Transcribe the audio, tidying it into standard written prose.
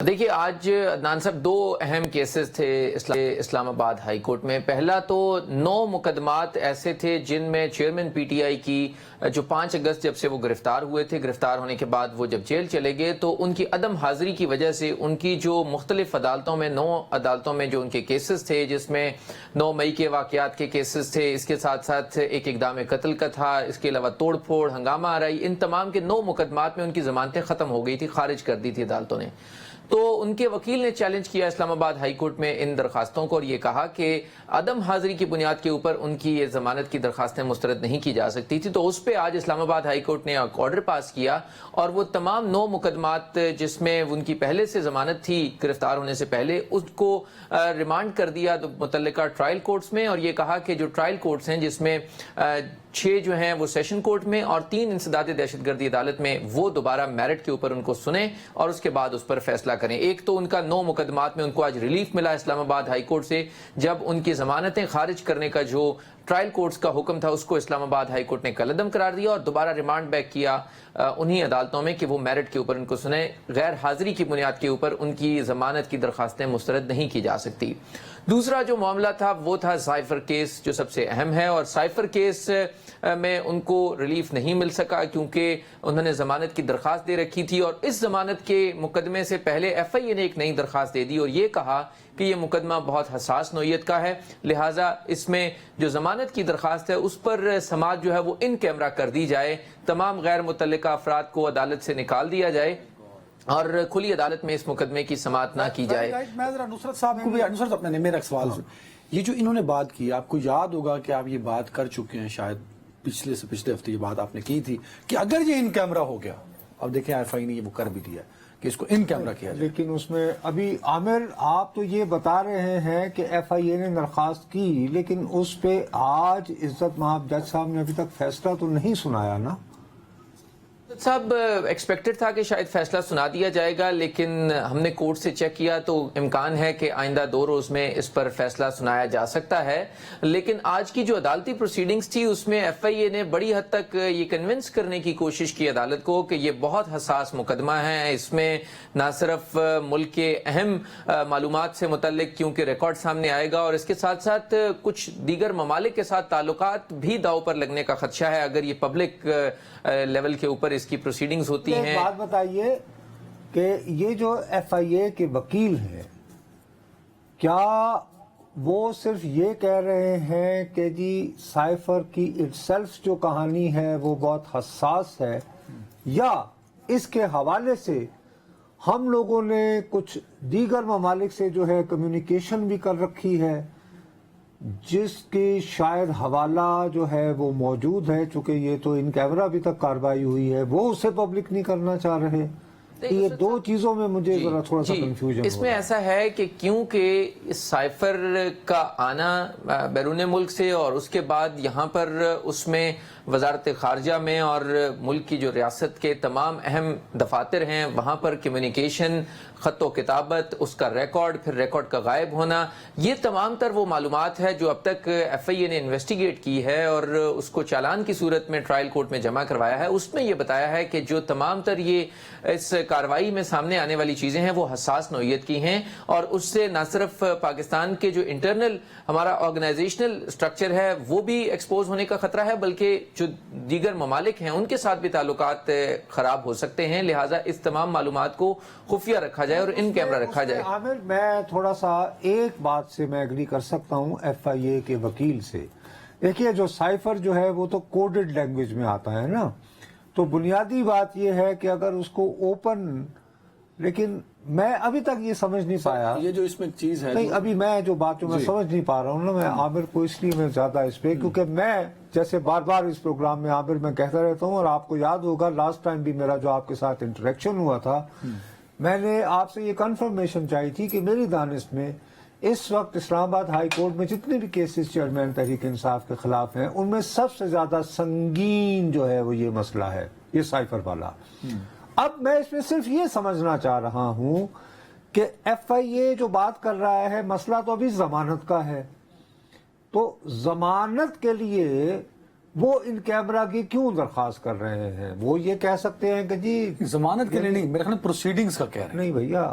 دیکھیے آج عدنان صاحب دو اہم کیسز تھے اسلام آباد ہائی کورٹ میں۔ پہلا تو 9 مقدمات ایسے تھے جن میں چیئرمین پی ٹی آئی کی جو 5 اگست جب سے وہ گرفتار ہوئے تھے، گرفتار ہونے کے بعد وہ جب جیل چلے گئے تو ان کی عدم حاضری کی وجہ سے ان کی جو مختلف عدالتوں میں 9 عدالتوں میں جو ان کے کیسز تھے، جس میں 9 مئی کے واقعات کے کیسز تھے، اس کے ساتھ ساتھ ایک اقدام قتل کا تھا، اس کے علاوہ توڑ پھوڑ، ہنگامہ آرائی، ان تمام کے 9 مقدمات میں ان کی ضمانتیں ختم ہو گئی تھی، خارج کر دی تھی عدالتوں نے۔ تو ان کے وکیل نے چیلنج کیا اسلام آباد ہائی کورٹ میں ان درخواستوں کو اور یہ کہا کہ عدم حاضری کی بنیاد کے اوپر ان کی یہ ضمانت کی درخواستیں مسترد نہیں کی جا سکتی تھی۔ تو اس پہ آج اسلام آباد ہائی کورٹ نے ایک آرڈر پاس کیا اور وہ تمام 9 مقدمات جس میں ان کی پہلے سے ضمانت تھی گرفتار ہونے سے پہلے، اس کو ریمانڈ کر دیا متعلقہ ٹرائل کورٹس میں، اور یہ کہا کہ جو ٹرائل کورٹس ہیں جس میں 6 جو ہیں وہ سیشن کورٹ میں اور 3 انسداد دہشت گردی عدالت میں، وہ دوبارہ میرٹ کے اوپر ان کو سنیں اور اس کے بعد اس پر فیصلہ کریں۔ ایک تو ان کا 9 مقدمات میں ان کو آج ریلیف ملا اسلام آباد ہائی کورٹ سے، جب ان کی ضمانتیں خارج کرنے کا جو ٹرائل کورٹس کا حکم تھا اس کو اسلام آباد ہائی کورٹ نے کالعدم قرار دیا اور دوبارہ ریمانڈ بیک کیا انہی عدالتوں میں کہ وہ میرٹ کے اوپر ان کو سنیں، غیر حاضری کی بنیاد کے اوپر ان کی ضمانت کی درخواستیں مسترد نہیں کی جا سکتی۔ دوسرا جو معاملہ تھا وہ تھا سائفر کیس، جو سب سے اہم ہے، اور سائفر کیس میں ان کو ریلیف نہیں مل سکا کیونکہ انہوں نے ضمانت کی درخواست دے رکھی تھی، اور اس ضمانت کے مقدمے سے پہلے ایف آئی اے نے ایک نئی درخواست دے دی اور یہ کہا کہ یہ مقدمہ بہت حساس نوعیت کا ہے، لہٰذا اس میں جو ضمانت کی درخواست ہے اس پر سماعت جو ہے وہ ان کیمرہ کر دی جائے، تمام غیر متعلقہ افراد کو عدالت سے نکال دیا جائے اور کھلی عدالت میں اس مقدمے کی سماعت نہ کی جائے۔ میں ذرا نصرت صاحب کو بھی، نصرت اپنے نے میرا ایک سوال، یہ جو انہوں نے بات کی، آپ کو یاد ہوگا کہ آپ یہ بات کر چکے ہیں، شاید پچھلے ہفتے یہ بات آپ نے کی تھی کہ اگر یہ ان کیمرہ ہو گیا، اب دیکھیں ایف آئی نے یہ وہ کر بھی دیا کہ اس کو ان کیمرہ کیا جائے، لیکن اس میں ابھی عامر آپ تو یہ بتا رہے ہیں کہ ایف آئی اے نے درخواست کی، لیکن اس پہ آج عزت مآب جج صاحب نے ابھی تک فیصلہ تو نہیں سنایا نا؟ صاحب ایکسپیکٹڈ تھا کہ شاید فیصلہ سنا دیا جائے گا، لیکن ہم نے کورٹ سے چیک کیا تو امکان ہے کہ آئندہ 2 روز میں اس پر فیصلہ سنایا جا سکتا ہے۔ لیکن آج کی جو عدالتی پروسیڈنگز تھی اس میں ایف آئی اے نے بڑی حد تک یہ کنونس کرنے کی کوشش کی عدالت کو کہ یہ بہت حساس مقدمہ ہے، اس میں نہ صرف ملک کے اہم معلومات سے متعلق کیونکہ ریکارڈ سامنے آئے گا، اور اس کے ساتھ ساتھ کچھ دیگر ممالک کے ساتھ تعلقات بھی داؤ پر لگنے کا خدشہ ہے اگر یہ پبلک لیول کے اوپر اس کی پروسیڈنگز ہوتی ہیں۔ ایک بات بتائیے کہ یہ جو ایف آئی اے کے وکیل ہیں، کیا وہ صرف یہ کہہ رہے ہیں کہ جی سائفر کی اٹ سیلف جو کہانی ہے وہ بہت حساس ہے، یا اس کے حوالے سے ہم لوگوں نے کچھ دیگر ممالک سے جو ہے کمیونیکیشن بھی کر رکھی ہے جس کی شاید حوالہ جو ہے وہ موجود ہے، چونکہ یہ تو ان کیمرہ ابھی تک کارروائی ہوئی ہے، وہ اسے پبلک نہیں کرنا چاہ رہے؟ یہ 2 چیزوں میں مجھے ذرا تھوڑا سا کنفیوژن اس میں ایسا ہے کہ کیونکہ سائفر کا آنا بیرون ملک سے اور اس کے بعد یہاں پر اس میں وزارت خارجہ میں اور ملک کی جو ریاست کے تمام اہم دفاتر ہیں وہاں پر کمیونیکیشن، خط و کتابت، اس کا ریکارڈ، پھر ریکارڈ کا غائب ہونا، یہ تمام تر وہ معلومات ہے جو اب تک ایف آئی اے نے انویسٹیگیٹ کی ہے اور اس کو چالان کی صورت میں ٹرائل کورٹ میں جمع کروایا ہے۔ اس میں یہ بتایا ہے کہ جو تمام تر یہ اس کارروائی میں سامنے آنے والی چیزیں ہیں وہ حساس نوعیت کی ہیں، اور اس سے نہ صرف پاکستان کے جو انٹرنل ہمارا آرگنائزیشنل سٹرکچر ہے وہ بھی ایکسپوز ہونے کا خطرہ ہے، بلکہ جو دیگر ممالک ہیں ان کے ساتھ بھی تعلقات خراب ہو سکتے ہیں، لہٰذا اس تمام معلومات کو خفیہ رکھا جائے اور ان کیمرہ رکھا جائے۔ عامر میں تھوڑا سا ایک بات سے میں ایگری کر سکتا ہوں ایف آئی اے کے وکیل سے، دیکھیے جو سائفر جو ہے وہ تو کوڈڈ لینگویج میں آتا ہے نا، تو بنیادی بات یہ ہے کہ اگر اس کو اوپن، لیکن میں ابھی تک یہ سمجھ نہیں پایا، یہ جو اس میں چیز ہے نہیں ابھی میں جو بات میں سمجھ نہیں پا رہا ہوں نا، میں عامر کو اس لیے میں زیادہ اس پہ، کیونکہ میں جیسے بار بار اس پروگرام میں عامر میں کہتا رہتا ہوں، اور آپ کو یاد ہوگا لاسٹ ٹائم بھی میرا جو آپ کے ساتھ انٹریکشن ہوا تھا، میں نے آپ سے یہ کنفرمیشن چاہی تھی کہ میری دانش میں اس وقت اسلام آباد ہائی کورٹ میں جتنے بھی کیسز چیئرمین تحریک انصاف کے خلاف ہیں ان میں سب سے زیادہ سنگین جو ہے وہ یہ مسئلہ ہے، یہ سائفر والا۔ اب میں اس میں صرف یہ سمجھنا چاہ رہا ہوں کہ ایف آئی اے جو بات کر رہا ہے مسئلہ تو ابھی ضمانت کا ہے، تو ضمانت کے لیے وہ ان کیمرہ کی کیوں درخواست کر رہے ہیں؟ وہ یہ کہہ سکتے ہیں کہ جی ضمانت کے لیے نہیں، میرے خیال میں پروسیڈنگز کا کہہ رہے ہیں۔ نہیں بھیا،